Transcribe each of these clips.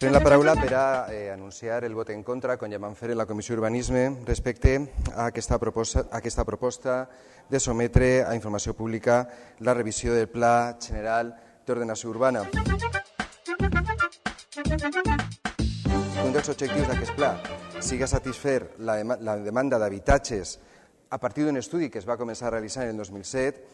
Prenc la paraula per a anunciar el vot en contra, com ja vam fer en la Comissió d'Urbanisme, respecte a aquesta proposta de sometre a informació pública la revisió del Pla General d'Ordenació Urbana. Un dels objectius d'aquest pla siga satisfer la demanda d'habitatges a partir d'un estudi que es va començar a realitzar en el 2007,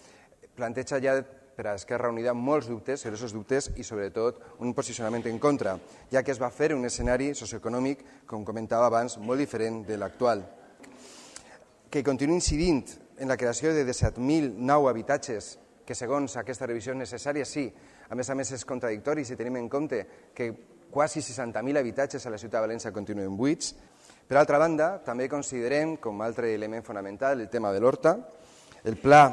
planteja ja per a Esquerra Unida molts dubtes, seriosos dubtes i sobretot un posicionament en contra, ja que es va fer un escenari socioeconòmic, com comentava abans, molt diferent de l'actual. Que continuï incidint en la creació de 17.000 nous habitatges, que segons aquesta revisió és necessària, sí, a més és contradictori si tenim en compte que quasi 60.000 habitatges a la ciutat de València continuen buits. Per altra banda, també considerem, com a altre element fonamental, el tema de l'horta. El pla,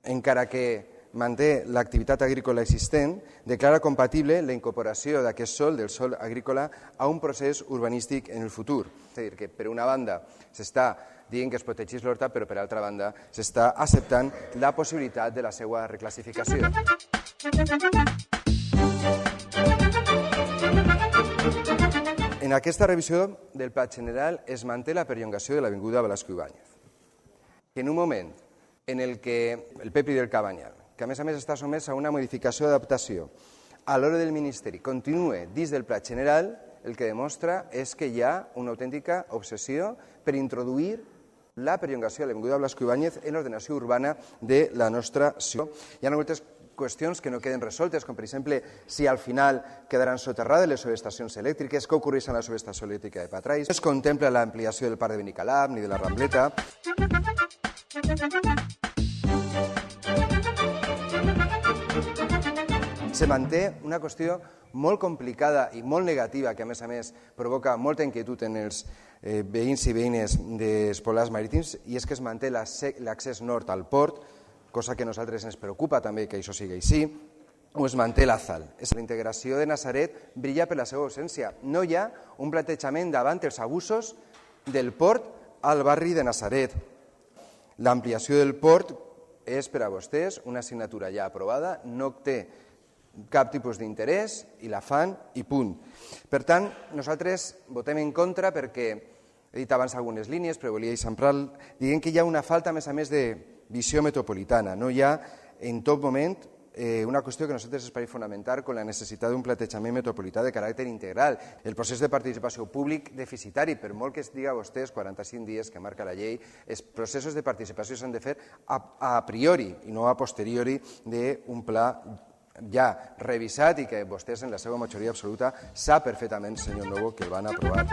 encara que manté l'activitat agrícola existent, declara compatible la incorporació d'aquest sòl, del sòl agrícola, a un procés urbanístic en el futur. És a dir, que per una banda s'està dient que es protegeix l'horta, però per altra banda s'està acceptant la possibilitat de la seva reclassificació. En aquesta revisió del Pla General es manté la perllongació de l'avinguda Velasco Ibáñez, que en un moment en el que el Pepi del Cabanyal, que a més està sotmès a una modificació d'adaptació, a l'hora del Ministeri continua dins del Pla General, el que demostra és que hi ha una autèntica obsessió per introduir la perllongació de l'avinguda Velasco Ibáñez en l'ordenació urbana de la nostra ciutat. Hi ha moltes qüestions que no queden resoltes, com per exemple si al final quedaran soterrades les subestacions elèctriques, què ocorreix amb la subestació elèctrica de Patrais. No es contempla l'ampliació del parc de Benicalap ni de la Rambleta. Se manté una qüestió molt complicada i molt negativa que a més provoca molta inquietud en els veïns i veïnes dels poblats marítims, i és que es manté l'accés nord al port, cosa que a nosaltres ens preocupa també que això sigui així, o es manté l'AZAL. La integració de Natzaret brilla per la seva ausència. No hi ha un plantejament davant els abusos del port al barri de Natzaret. L'ampliació del port és per a vostès una assignatura ja aprovada, no té cap tipus d'interès i la fan i punt. Per tant, nosaltres votem en contra perquè, he dit abans algunes línies, però volia eixamplar, dient que hi ha una falta, a més de visió metropolitana. No hi ha, en tot moment, una qüestió que a nosaltres ens pareix fonamental con la necessitat d'un plantejament metropolità de caràcter integral. El procés de participació públic deficitari, per molt que es diga a vostès 45 dies que marca la llei, els processos de participació s'han de fer a priori i no a posteriori d'un pla ja revisat i que vostès en la seva majoria absoluta sap perfectament, senyor Novo, que el van aprovar.